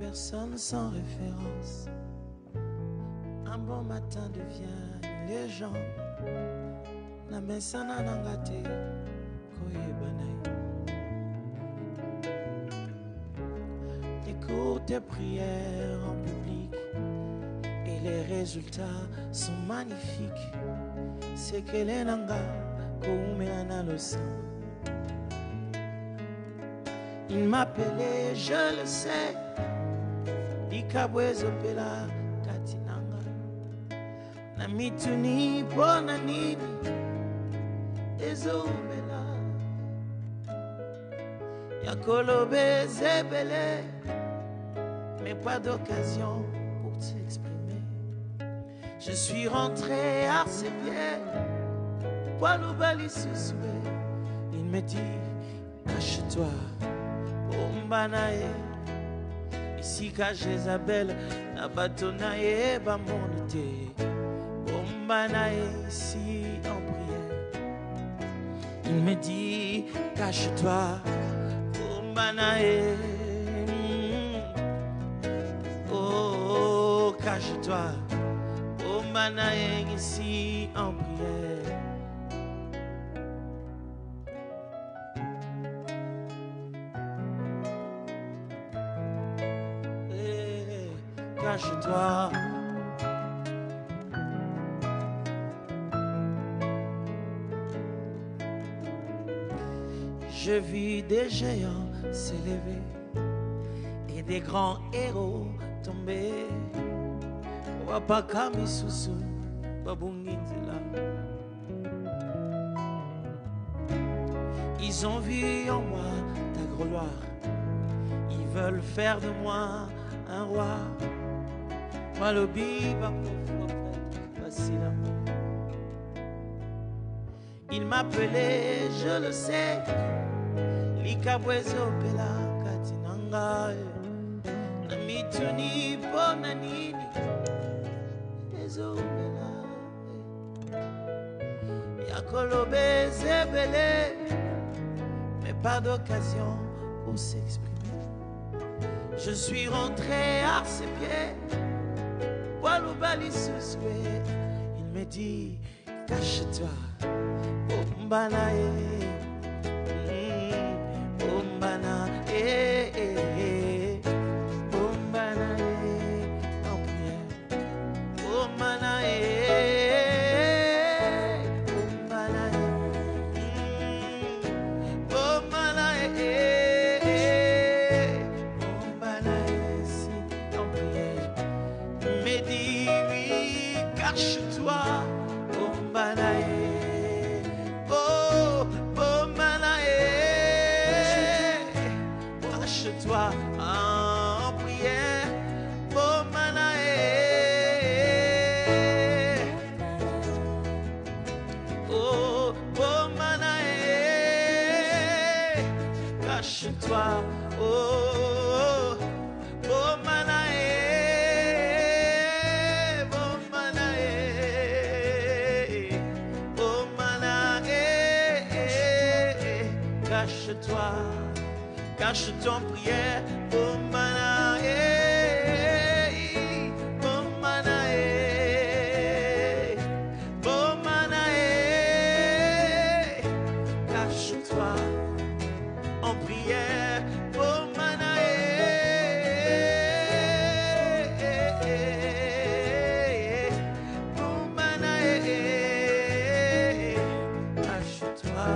personne sans référence. Un bon matin devient une légende. Na mesana nangate koyebanai. Écoute tes prières en public et les résultats sont magnifiques. C'est que les nanga koumeana le sang. Il m'appelait, je le sais. Ikabwezo pela katinanga. Na mituni pona nini. Ezobela. Yakolobe zebele. Mais pas d'occasion pour t'exprimer. Je suis rentré à ses pieds. Walubali susue. Il me dit, cache-toi. Ombanae. Ici qu'à Jézabel, na batonae bamonte. Ombanae ici en prière. Il me dit, cache-toi. Ombanae. Oh, cache-toi. Ombanae ici en prière. Cache-toi. Je vis des géants s'élever et des grands héros tomber. Wapaka misusu babungitila. Ils ont vu en moi ta gloire. Ils veulent faire de moi un roi. Malobi il m'appelait, je le sais. Likabwezo pela katinanga. Namituni bonanini. Ezobela. Yakolobe zebele. Mais pas d'occasion pour s'exprimer. Je suis rentré à ses pieds. Walubali susue. Il me dit, cache-toi. Ombanae. Ombanae. Ombanae. En prière. Ombanae. Ombanae. Ombanae. Cache-toi, Ombanae. Oh, Ombanae. Cache-toi en prière, Ombanae. Oh, Ombanae. Cache-toi, oh, Ombanae. Cache-toi, cache-toi en prière, Ombanae, Ombanae, Ombanae. Cache-toi en prière, Ombanae, Ombanae. Cache-toi.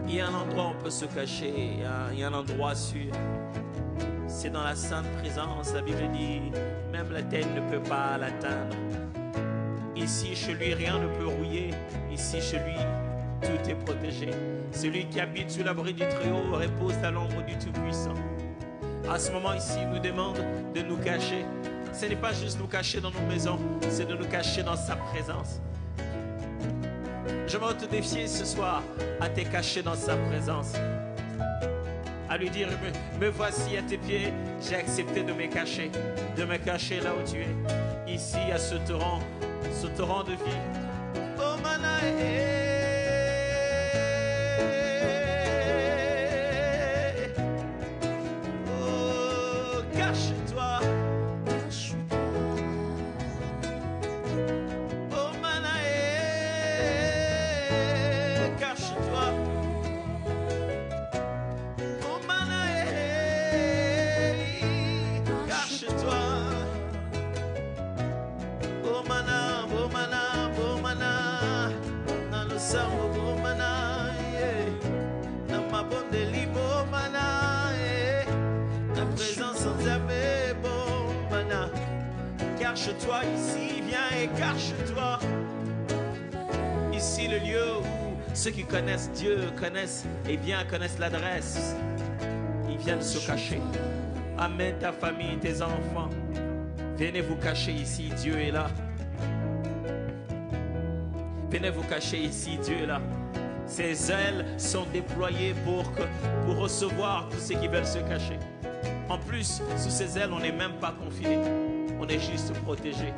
Il y a un endroit où on peut se cacher, il y a un endroit sûr. C'est dans la sainte présence. La Bible dit, même la tête ne peut pas l'atteindre. Ici, chez lui, rien ne peut rouiller. Ici, chez lui, tout est protégé. Celui qui habite sous l'abri du Très-Haut repose à l'ombre du Tout-Puissant. À ce moment ici, il nous demande de nous cacher. Ce n'est pas juste nous cacher dans nos maisons, c'est de nous cacher dans sa présence. Je vais te défier ce soir à te cacher dans sa présence, à lui dire, me voici à tes pieds, j'ai accepté de me cacher là où tu es, ici à ce torrent de vie. Oh Manaé. Cache-toi ici, viens et cache-toi. Ici, le lieu où ceux qui connaissent Dieu connaissent l'adresse. Ils viennent se cacher. Amène ta famille, tes enfants. Venez vous cacher ici, Dieu est là. Venez vous cacher ici, Dieu est là. Ses ailes sont déployées pour recevoir tous ceux qui veulent se cacher. En plus, sous ses ailes, on n'est même pas confiné. On est juste protégé.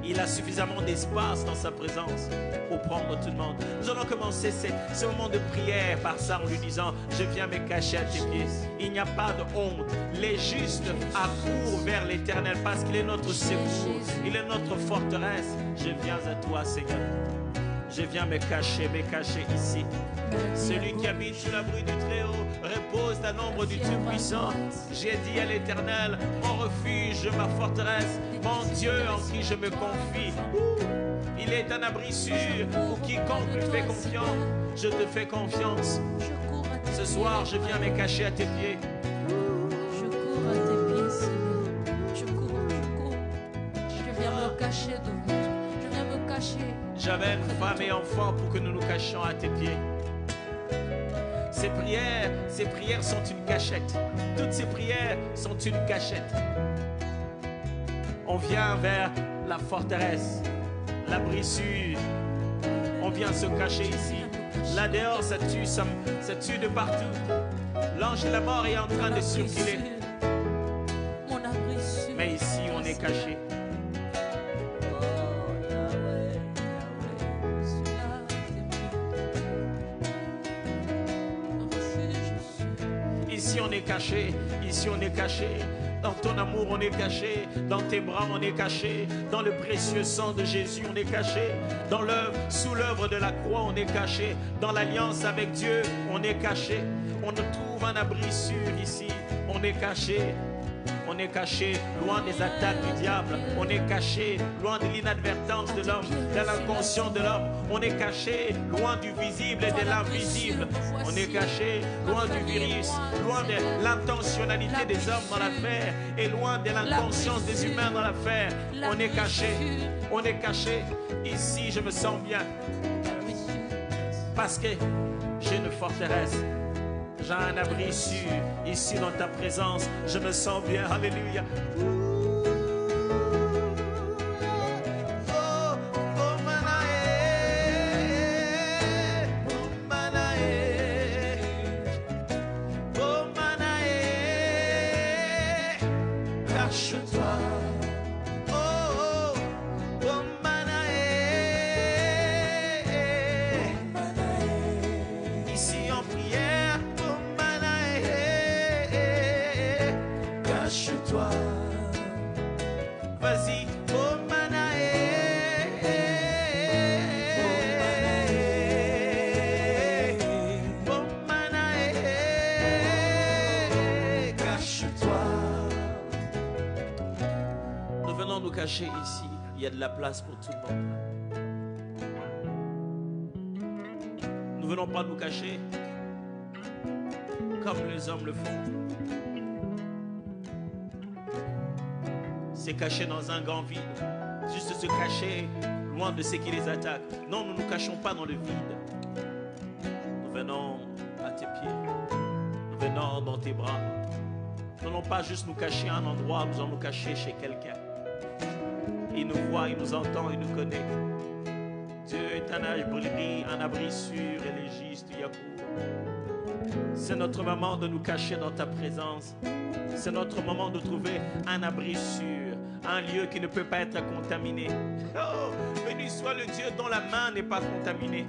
Il a suffisamment d'espace dans sa présence pour prendre tout le monde. Nous allons commencer ce moment de prière par ça en lui disant, je viens me cacher à tes pieds. Il n'y a pas de honte. Les justes accourent vers l'Éternel parce qu'il est notre secours. Il est notre forteresse. Je viens à toi, Seigneur. Je viens me cacher ici. Celui qui habite sous l'abri du Très-Haut repose à l'ombre du Tout-Puissant. J'ai dit à l'Éternel, mon refuge, ma forteresse, mon Dieu en qui je me confie. Il est un abri sûr pour quiconque lui fait confiance. Je te fais confiance. Ce soir, je viens me cacher à tes pieds. Je cours à tes pieds, Seigneur. Je cours. Je viens me cacher devant toi. Je viens me cacher. J'amène femmes et enfants pour que nous nous cachions à tes pieds. Ces prières sont une cachette. Toutes ces prières sont une cachette. On vient vers la forteresse, l'abri sûr. On vient se cacher ici. Là dehors, ça tue de partout. L'ange de la mort est en train de circuler. Mais ici, on est caché. Ici on est caché, dans ton amour on est caché, dans tes bras on est caché, dans le précieux sang de Jésus on est caché, sous l'œuvre de la croix on est caché, dans l'alliance avec Dieu on est caché, on trouve un abri sûr ici, on est caché. On est caché loin des attaques du diable. On est caché loin de l'inadvertance de l'homme, de l'inconscient de l'homme. On est caché loin du visible et de l'invisible. On est caché loin du virus, loin de l'intentionnalité des hommes dans l'affaire et loin de l'inconscience des humains dans l'affaire. On est caché. Ici, je me sens bien parce que j'ai une forteresse. J'ai un abri sûr, ici dans ta présence, je me sens bien, alléluia. Cache-toi. Vas-y, oh Manaé, oh Manaé, cache-toi. Nous venons nous cacher ici, il y a de la place pour tout le monde. Nous ne venons pas nous cacher comme les hommes le font. Se cacher dans un grand vide, juste se cacher loin de ceux qui les attaquent. Non, nous ne nous cachons pas dans le vide. Nous venons à tes pieds, nous venons dans tes bras. Nous n'allons pas juste nous cacher à un endroit, nous allons nous cacher chez quelqu'un. Il nous voit, il nous entend, il nous connaît. Dieu est un abri sûr et légiste, Yacoub. C'est notre moment de nous cacher dans ta présence. C'est notre moment de trouver un abri sûr, un lieu qui ne peut pas être contaminé. Oh, béni soit le Dieu dont la main n'est pas contaminée.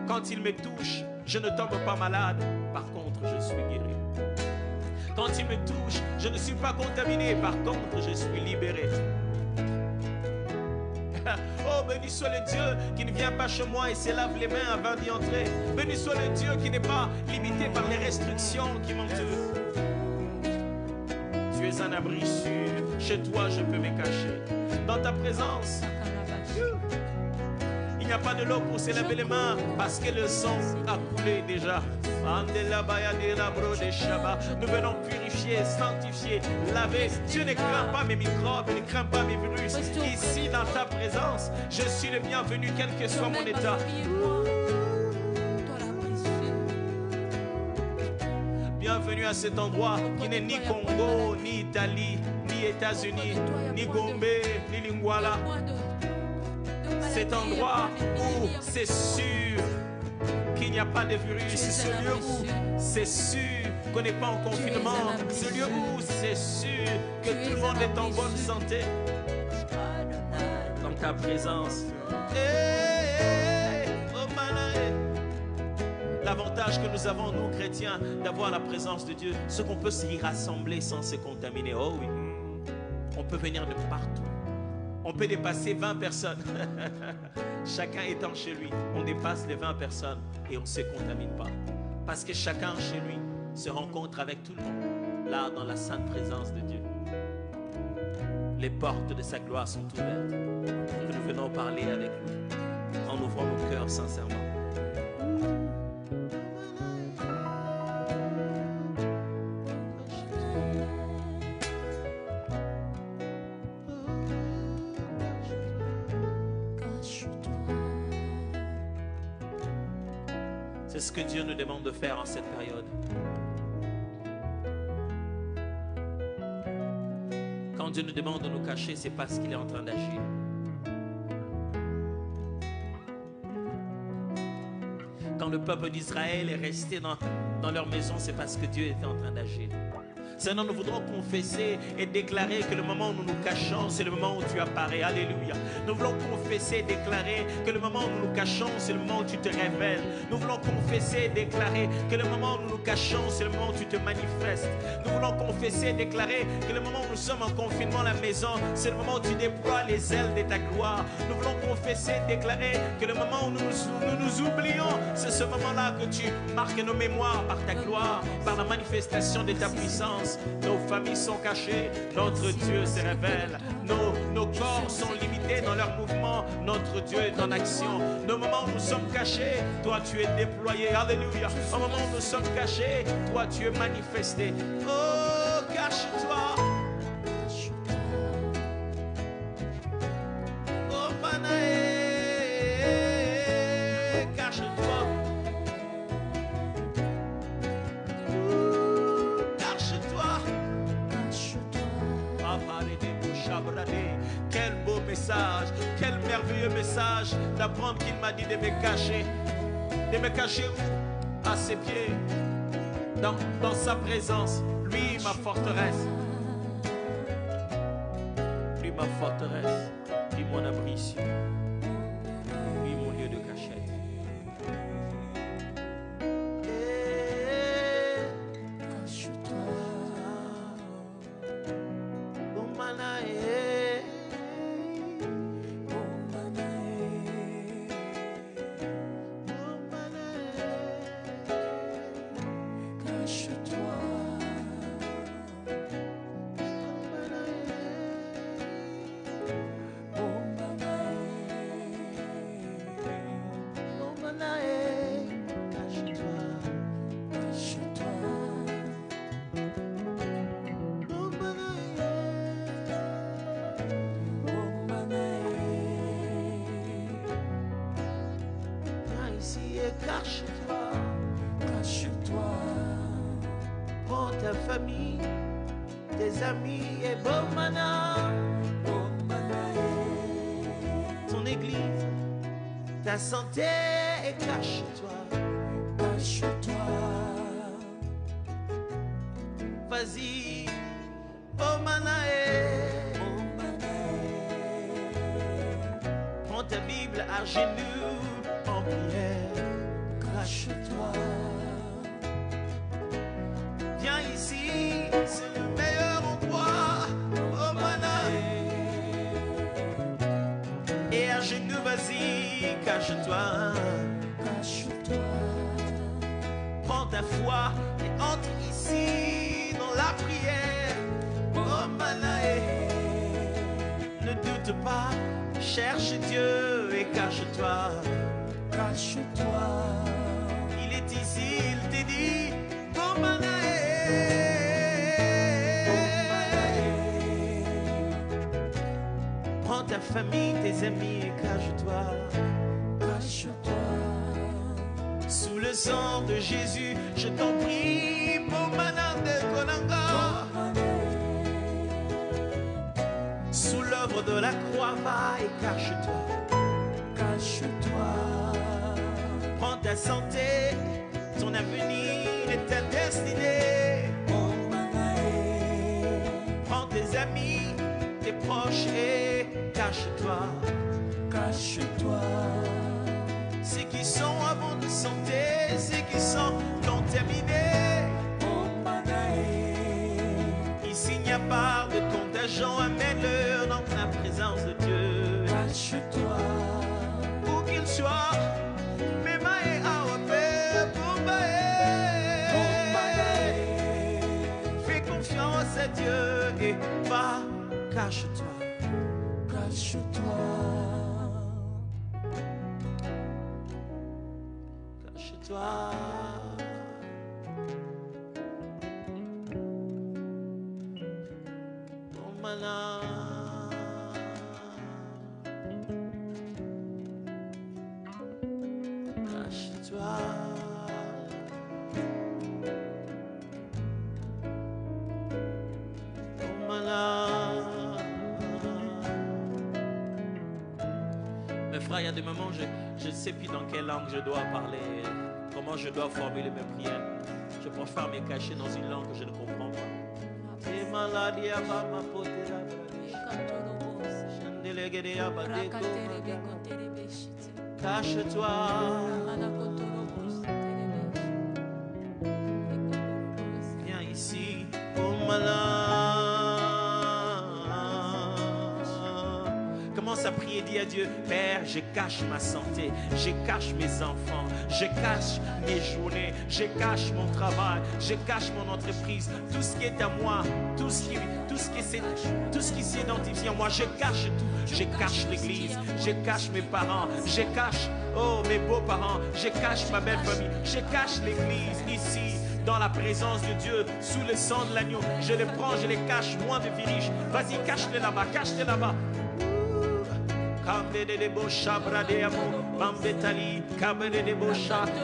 Quand il me touche, je ne tombe pas malade. Par contre, je suis guéri. Quand il me touche, je ne suis pas contaminé. Par contre, je suis libéré. Oh, béni soit le Dieu qui ne vient pas chez moi et se lave les mains avant d'y entrer. Béni soit le Dieu qui n'est pas limité par les restrictions qui m'entourent. Tu es un abri sûr. Chez toi, je peux me cacher. Dans ta présence, il n'y a pas de l'eau pour se laver les mains parce que le sang a coulé déjà. Nous venons purifier, sanctifier, laver. Dieu ne craint pas mes microbes, ne craint pas mes virus. Ici, dans ta présence, je suis le bienvenu, quel que soit mon état. Bienvenue à cet endroit qui n'est ni Congo, ni Italie, ni États-Unis, ni Gombe, ni Lingwala. Cet endroit où c'est sûr qu'il n'y a pas de virus, ce lieu où c'est sûr qu'on n'est pas en confinement, ce lieu où c'est sûr que tout le monde est en bonne santé. Dans ta présence. L'avantage que nous avons, nous chrétiens, d'avoir la présence de Dieu, c'est qu'on peut s'y rassembler sans se contaminer. Oh oui, on peut venir de partout. On peut dépasser 20 personnes. Chacun étant chez lui, on dépasse les 20 personnes et on ne se contamine pas. Parce que chacun chez lui se rencontre avec tout le monde, là dans la sainte présence de Dieu. Les portes de sa gloire sont ouvertes. Que nous venons parler avec lui en ouvrant nos cœurs sincèrement. C'est ce que Dieu nous demande de faire en cette période. Quand Dieu nous demande de nous cacher, c'est parce qu'il est en train d'agir. Quand le peuple d'Israël est resté dans leur maison, c'est parce que Dieu était en train d'agir. Seigneur, nous voudrons confesser et déclarer que le moment où nous nous cachons, c'est le moment où tu apparais. Alléluia. Nous voulons confesser et déclarer que le moment où nous nous cachons, c'est le moment où tu te révèles. Nous voulons confesser et déclarer que le moment où nous nous cachons, c'est le moment où tu te manifestes. Nous voulons confesser et déclarer que le moment où nous sommes en confinement à la maison, c'est le moment où tu déploies les ailes de ta gloire. Nous voulons confesser et déclarer que le moment où nous nous oublions, c'est ce moment-là que tu marques nos mémoires par ta gloire, par la manifestation de ta puissance. Nos familles sont cachées, notre Dieu se révèle. Nos corps sont limités dans leur mouvement, notre Dieu est en action. Nos moments où nous sommes cachés, toi tu es déployé. Alléluia. Au moment où nous sommes cachés, toi tu es manifesté. Oh, cache-toi. Oh, Panaé, cache-toi. Quel beau message, quel merveilleux message d'apprendre qu'il m'a dit de me cacher. De me cacher où? À ses pieds, dans sa présence. Lui, ma forteresse. Lui, ma forteresse. Lui, mon abri sûr. Lui, mon lieu de cachette. Cache-toi, cache-toi. Prends ta famille, tes amis et Bomana, ton église, ta santé et cache-toi, cache-toi. vas-y. Oh Manaé. Prends ta Bible à genoux en prière. Cache-toi. Viens ici, c'est le meilleur endroit. Oh Manaé. Et à genoux, vas-y, cache-toi. Cache-toi. Prends ta foi et entre ici dans la prière. Oh Manaé. Ne doute pas, cherche Dieu et cache-toi. Cache-toi. Il est ici, il te dit, oh Manaé. Prends ta famille, tes amis et cache-toi. Cache-toi. Sous le sang de Jésus, je t'en prie, pour Manande Konanga. Sous l'œuvre de la croix, va et cache-toi. Cache-toi. Prends ta santé, ton avenir et ta destinée. Prends tes amis, tes proches et cache-toi. Cache-toi. Ceux qui sont à bout de santé, ceux qui sont contaminés. Ici il n'y a pas de contagion, amène-le dans la présence de Dieu. Cache-toi. Où qu'il soit, mais maé awape, fais confiance à Dieu et va, cache-toi. Cache-toi. Cache-toi. Oh malin. Cache-toi. Oh malin. Mes frères, il y a des moments où je ne sais plus dans quelle langue je dois parler, comment je dois formuler mes prières. Je préfère me cacher dans une langue que je ne comprends pas. Cache-toi. Viens ici, oh malin. Commence à prier, dis à Dieu, Père, je cache ma santé, je cache mes enfants, je cache mes journées, je cache mon travail, je cache mon entreprise, tout ce qui est à moi, tout ce qui s'identifie à moi, je cache tout. Je cache l'église, je cache mes parents, je cache, oh, mes beaux-parents, je cache ma belle famille, je cache l'église ici, dans la présence de Dieu, sous le sang de l'agneau. Je les prends, je les cache, loin de Virige. Vas-y, cache-les là-bas, cache-les là-bas.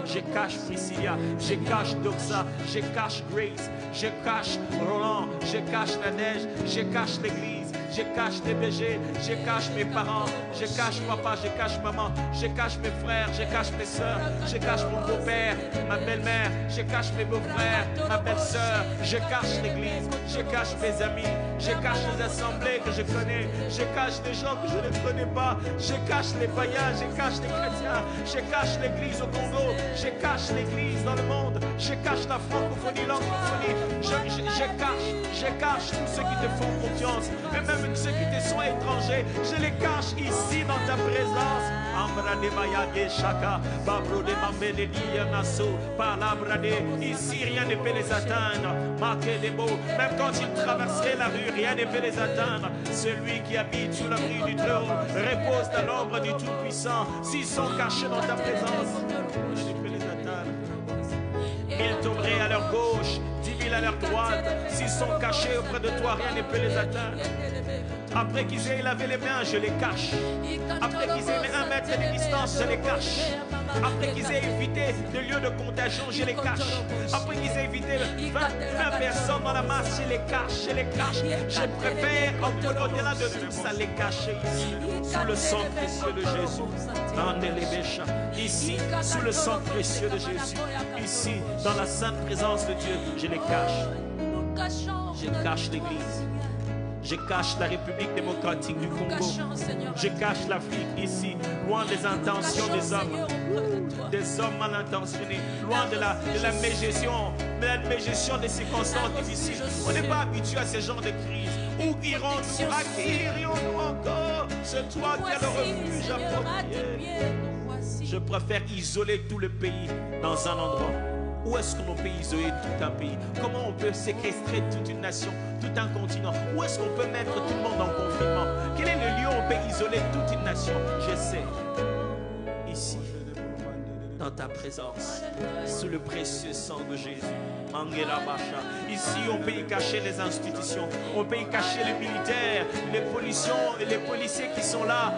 Je cache Priscilla, je cache Doxa, je cache Grace, je cache Roland, je cache la neige, je cache l'église, je cache les BG, je cache mes parents, je cache papa, je cache maman, je cache mes frères, je cache mes soeurs, je cache mon beau-père, ma belle-mère, je cache mes beaux-frères, ma belle-sœur, je cache l'église, je cache mes amis, je cache les assemblées que je connais, je cache les gens que je ne connais pas, je cache les païens, je cache les chrétiens, je cache l'église au Congo, je cache l'église dans le monde, je cache la francophonie, l'anglophonie, je cache tous ceux qui te font confiance, et même ceux qui te sont étrangers, je les cache ici dans ta présence. Ici rien ne peut les atteindre. Marquez des mots, même quand ils traverseraient la rue, rien ne peut les atteindre. Celui qui habite sous l'abri du trône repose à l'ombre du Tout-Puissant. S'ils sont cachés dans ta présence, rien ne peut les atteindre. Ils tomberaient à leur gauche, 10 000 à leur droite. S'ils sont cachés auprès de toi, rien ne peut les atteindre. Après qu'ils aient lavé les mains, je les cache. Après qu'ils aient mis 1 mètre de distance, je les cache. Après qu'ils aient évité de lieux de contagion, je les cache. Après qu'ils aient évité 20 personnes dans la masse, je les cache, je les cache. Je préfère, au-delà de tout ça, les cacher ici, sous le sang précieux de Jésus. Ici, sous le sang précieux de Jésus. Ici, dans la sainte présence de Dieu, je les cache. cachons Je de cache toi, l'Église. Seigneur. Je cache la République démocratique du Nous Congo. cachons, Seigneur. Je cache l'Afrique ici, loin des intentions Cachons, des hommes. Seigneur, auprès de toi. Des hommes mal intentionnés, loin de la mégestion, de circonstances difficiles. On n'est pas habitué à ce genre de crise. Où irons-nous? À qui irions-nous encore? C'est toi qui as le refuge Seigneur, à tes approprié. pieds, nous voici. Je préfère isoler tout le pays dans un endroit. Où est-ce qu'on peut isoler tout un pays? Comment on peut séquestrer toute une nation, tout un continent? Où est-ce qu'on peut mettre tout le monde en confinement? Quel est le lieu où on peut isoler toute une nation? Je sais. Ici, dans ta présence, sous le précieux sang de Jésus. Angela Bacha. Ici, on peut y cacher les institutions, on peut y cacher les militaires, les policiers qui sont là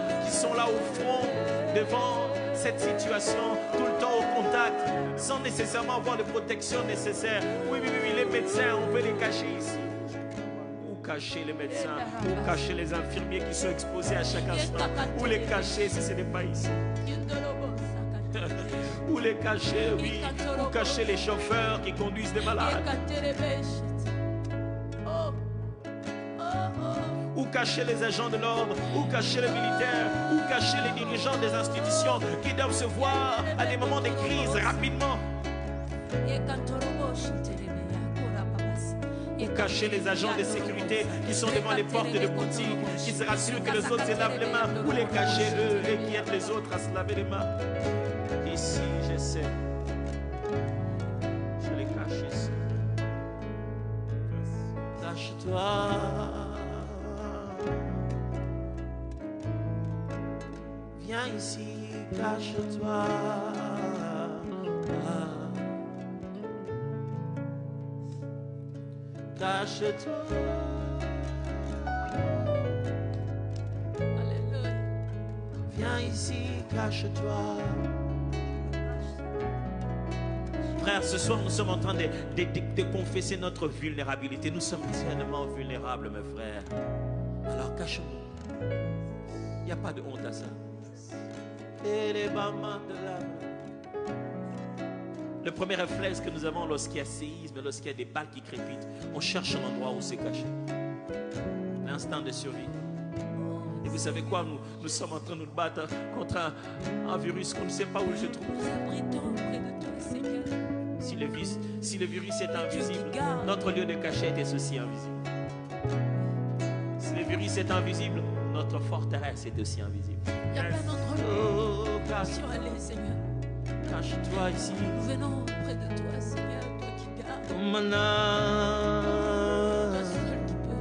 au front, devant cette situation, tout le temps au contact, sans nécessairement avoir les protections nécessaires. Oui, les médecins, on peut les cacher ici. Où cacher les médecins? Où cacher les infirmiers qui sont exposés à chaque instant? Où les cacher si ce n'est pas ici? Où les cacher, oui. Où cacher les chauffeurs qui conduisent des malades? Où cacher les agents de l'ordre? Où cacher les militaires? Où cacher les dirigeants des institutions qui doivent se voir à des moments de crise rapidement? Où cacher les agents de sécurité qui sont devant les portes de boutiques, qui se rassurent que les autres se lavent les mains? Où les cacher eux et qui aident les autres à se laver les mains? Ici, je sais. Je les cache ici. Cache-toi. Viens ici, cache-toi. Cache-toi. Alléluia. Viens ici, cache-toi. Frères, ce soir, nous sommes en train de confesser notre vulnérabilité. Nous sommes tellement vulnérables, mes frères. Alors, cachons-nous. Il n'y a pas de honte à ça. Et les mamans de l'âme. Le premier réflexe que nous avons lorsqu'il y a séisme, lorsqu'il y a des balles qui crépitent, on cherche un endroit où se cacher. L'instinct de survie. Et vous savez quoi, nous sommes en train de nous battre contre un virus qu'on ne sait pas où il se trouve. Nous abritons auprès de toi, Seigneur. Si le virus est invisible, notre lieu de cachette est aussi invisible. Si le virus est invisible, notre forteresse est aussi invisible. Il n'y a pas d'autre lieu sur aller, Seigneur. Cache-toi ici. Nous venons auprès de toi, Seigneur, toi qui gardes. Toi seul qui peux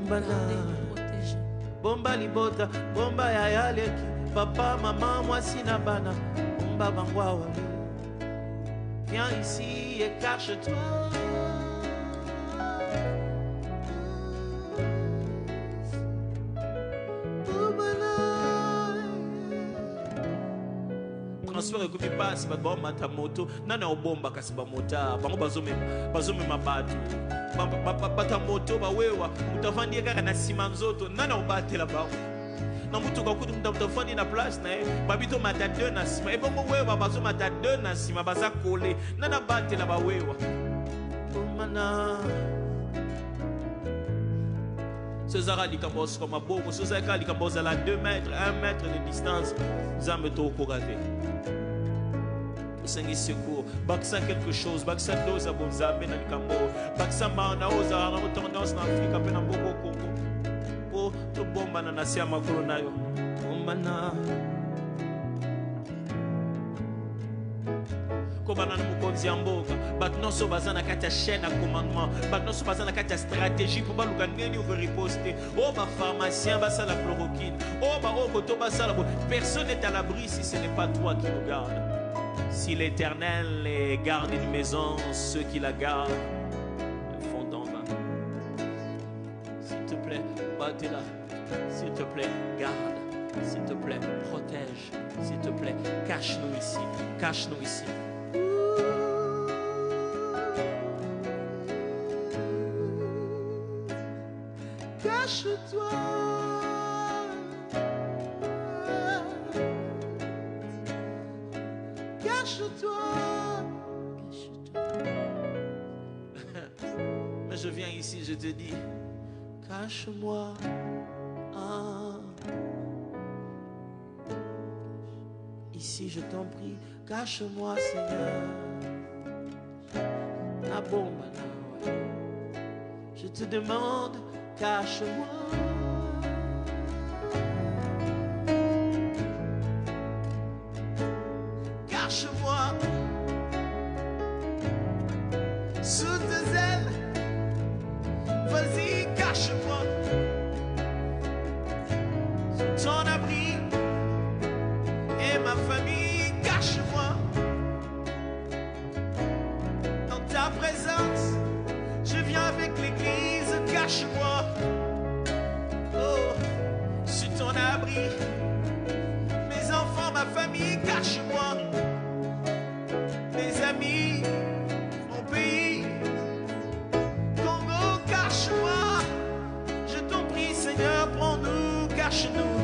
garder et protéger. Bomba libota, bomba ya yaleki, papa, maman, moi sinabana, bomba bangwawa. Viens ici et cache-toi. Transfert ekomi pasi bato baomata moto nana obomba kasi bamota bango bazomema bato bato ya moto bawewa moto avandi ye kaka na nsima nzoto nana obatela bango na mutuka okuti moto avandi na place na ye babi tomata 2 na nsima ebongo wewa bazomata 2 na nsima baza kole nana batela bawewa omana sozaka likambo osuka maboko sozalaka likambo ozala 2 mètres 1 mètre de distance nzambe tokoka te osengi secours bakisa quelque chose bakisa dose ya bonzambe na likambo bakisa maana ozala na tendance na afrika mpe na mboko kongo mpo tobombana na se ya makolo na yo bombana kobana na mokonzi ya mboka bato nyonso baza na kati ya chaîne ya commandement bato nyonso baza na kati ya stratégie mpo baluka ndeni overiposte oyo bapharmacien basala chloroquine oyo baokoto basala bo personne n'est à l'abri si ce n'est pas toi qui nous garde. Si l'Éternel garde une maison, ceux qui la gardent font en vain. S'il te plaît, battez-la. S'il te plaît, garde. S'il te plaît, protège. S'il te plaît, cache-nous ici. Cache-nous ici. Cache-toi. Cache-toi. Mais je viens ici, je te dis, cache-moi. Ah. Ici, je t'en prie, cache-moi, Seigneur. La bombe, là, ouais. Je te demande, cache-moi. Cache-moi sous tes ailes. Vas-y, cache-moi sous ton abri. Et ma famille, cache-moi dans ta présence. Je viens avec l'église, cache-moi. Oh, sous ton abri. Mes enfants, ma famille, cache-moi. Mes amis, mon pays, Congo, cache-moi. Je t'en prie, Seigneur, prends-nous, cache-nous.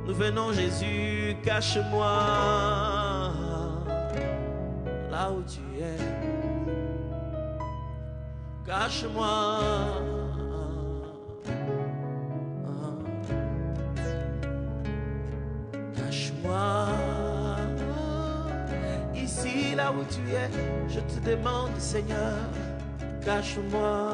Nous venons, Jésus, cache-moi. Là où tu es, cache-moi. Cache-moi. Ici, là où tu es, je te demande, Seigneur, cache-moi.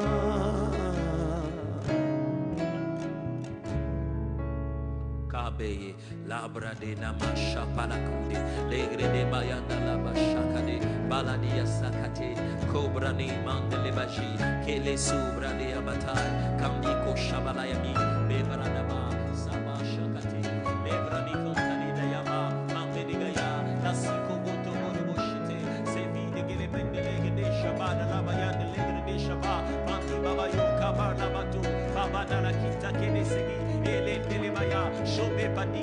Kabeye, labra de namasha palakude, legre de bayanda la bashakade, baladia sakate, cobra ne mande le baji, que le subra de abatai, kambiko shabalayami, bebranama, sama shakate, lebrani kontani de yama, mande de gaya, la siko boto moroboshite, se vide que le pendele de shabada la bayanda legre de shaba, mande babayo kabar la batu, babada la kita que de segui. Chomé padi,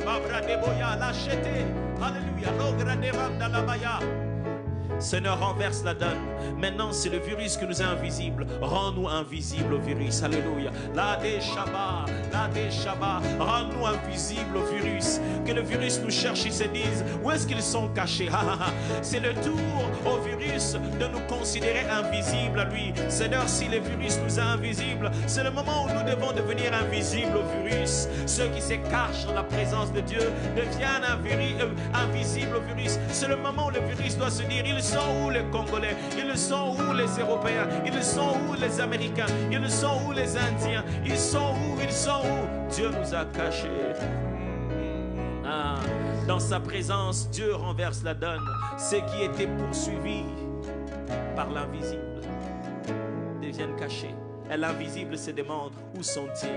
babra de boya, lâcheté. Alléluia, l'ogre de vanda la baya. Seigneur, renverse la donne. Maintenant, c'est le virus qui nous est invisible. Rends-nous invisibles au virus. Alléluia. La des Shabbat. Rends-nous invisibles au virus. Que le virus nous cherche et se dise où est-ce qu'ils sont cachés. C'est le tour au virus de nous considérer invisibles à lui. Seigneur, si le virus nous est invisible, c'est le moment où nous devons devenir invisibles au virus. Ceux qui se cachent dans la présence de Dieu deviennent invisibles au virus. C'est le moment où le virus doit se dire, ils sont où les Congolais? Ils sont où les Européens? Ils sont où les Américains? Ils sont où les Indiens? Ils sont où? Ils sont où? Dieu nous a cachés. Dans sa présence, Dieu renverse la donne. Ceux qui étaient poursuivis par l'invisible deviennent cachés. Et l'invisible se demande, où sont-ils?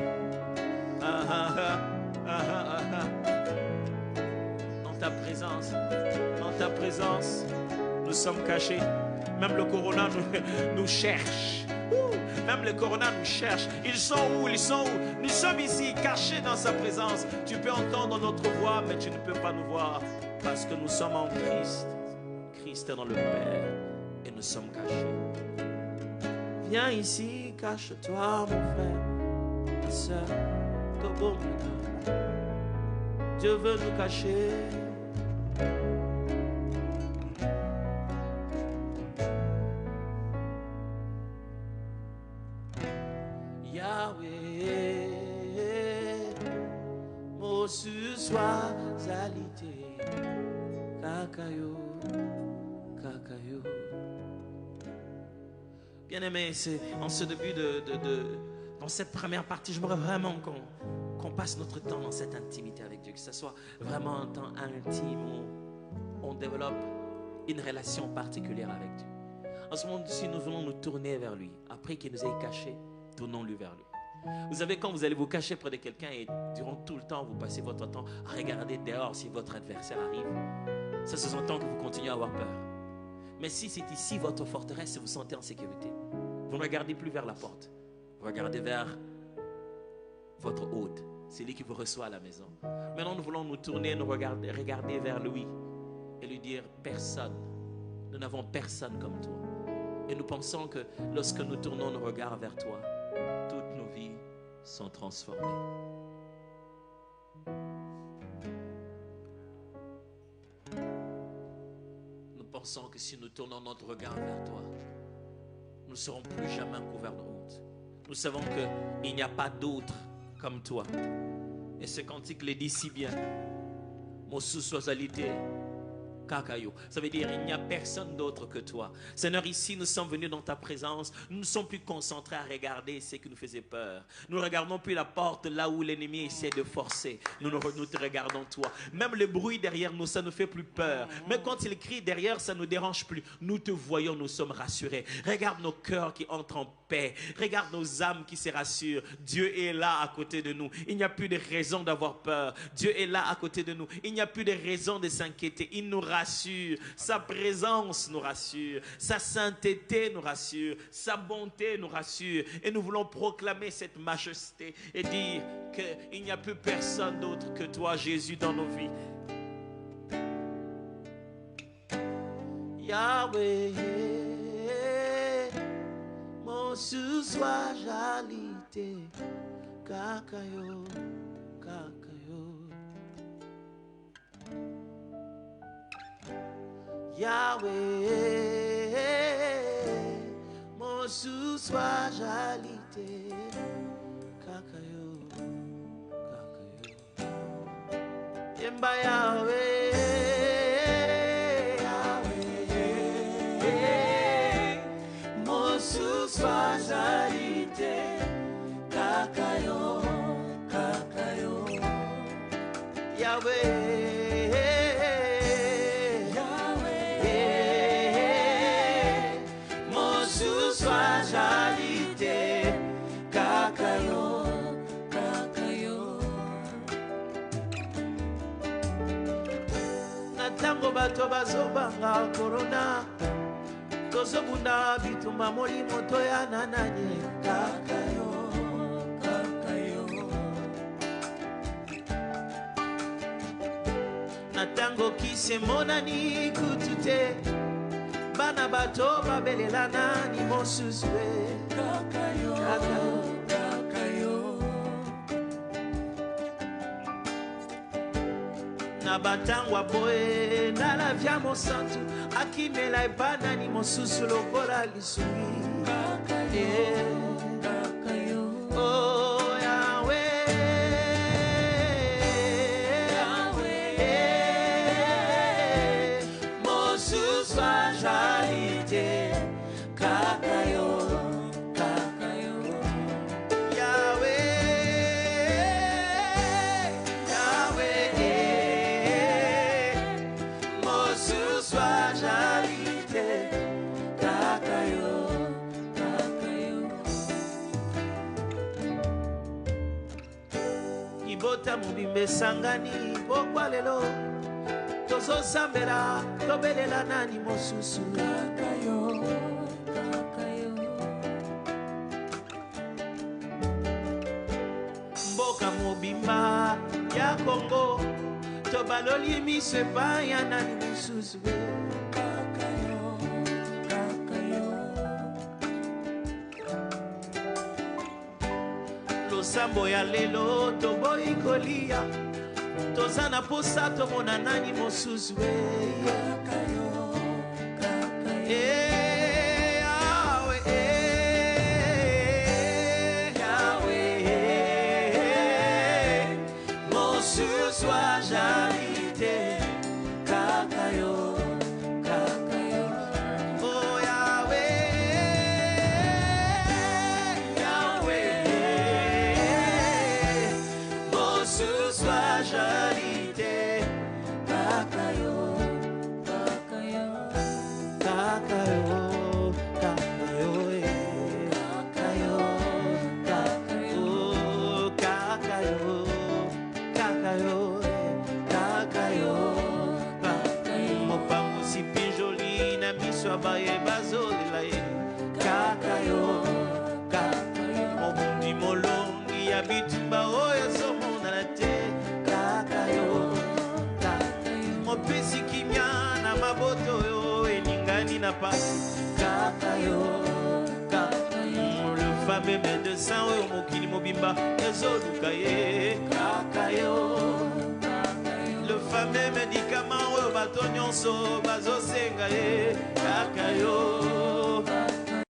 Dans ta présence, nous sommes cachés. Même le corona nous cherche. Même le corona nous cherche. Ils sont où? Ils sont où? Nous sommes ici, cachés dans sa présence. Tu peux entendre notre voix, mais tu ne peux pas nous voir. Parce que nous sommes en Christ. Christ est dans le Père. Et nous sommes cachés. Viens ici, cache-toi, mon frère, ma soeur. Dieu veut nous cacher. Yahweh, Mosu soit alité, Kakayo, Kakayo. Bien-aimé, c'est en ce début dans cette première partie, j'aimerais vraiment qu'on passe notre temps dans cette intimité avec Dieu, que ce soit vraiment un temps intime où on développe une relation particulière avec Dieu. En ce moment-ci, nous voulons nous tourner vers lui. Après qu'il nous ait cachés, tournons-lui vers lui. Vous savez, quand vous allez vous cacher près de quelqu'un et durant tout le temps, vous passez votre temps à regarder dehors si votre adversaire arrive, ça se sent que vous continuez à avoir peur. Mais si c'est ici votre forteresse, vous vous sentez en sécurité, vous ne regardez plus vers la porte. Vous regardez vers votre hôte. C'est lui qui vous reçoit à la maison. Maintenant, nous voulons nous tourner, nous regarder vers lui et lui dire, personne, nous n'avons personne comme toi. Et nous pensons que lorsque nous tournons nos regards vers toi, toutes nos vies sont transformées. Nous pensons que si nous tournons notre regard vers toi, nous ne serons plus jamais couverts de honte. Nous savons qu'il n'y a pas d'autre comme toi. Et ce cantique le dit si bien. Mon sous-socialité. Ça veut dire il n'y a personne d'autre que toi. Seigneur, ici nous sommes venus dans ta présence. Nous ne sommes plus concentrés à regarder ce qui nous faisait peur. Nous ne regardons plus la porte là où l'ennemi essaie de forcer. Nous te regardons toi. Même le bruit derrière nous, ça ne fait plus peur. Mais quand il crie derrière, ça ne nous dérange plus. Nous te voyons, nous sommes rassurés. Regarde nos cœurs qui entrent en paix. Regarde nos âmes qui se rassurent. Dieu est là à côté de nous. Il n'y a plus de raison d'avoir peur. Dieu est là à côté de nous. Il n'y a plus de raison de s'inquiéter. Il nous rassure. Sa présence nous rassure, sa sainteté nous rassure, sa bonté nous rassure, et nous voulons proclamer cette majesté et dire qu'il n'y a plus personne d'autre que toi, Jésus, dans nos vies. Yahweh, mon sous-soijalité, kakayo, kakayo. Yahweh, mon sous-soijalité, kakayo, kakayo. Yemba Yahweh, Yahweh, mon sous-soijalité, kakayo, kakayo. Yahweh. Natango bato bazobanga corona tozobunda bituma molimo toyana nanye kakayo kakayo. Natango kisemonani kutute bana bato babelela nani mosuswe kakayo kakayo. Batangwa boe na la via mon santu akimela ibana ni mosusu lokola lisumi kakayo oh Yahweh Yahweh mosusu ajalite kakayo kakayo Yahweh Ibota mubimbe sangani pokwa lelo tozo sambela tobelela nani mosusu kakayo kakayo. Mboka mobimba ya Kongo tobaloli miso pa ya nani mosusu kakayo kakayo. Losambo ya lelo toboyi kolia tozana posa tomona nani mosusu kakayo kakayo. Le fameux médecin au mokili mobimba ezolukaye kakayo. Le fameux médicament au bato nyonso bazosenga ye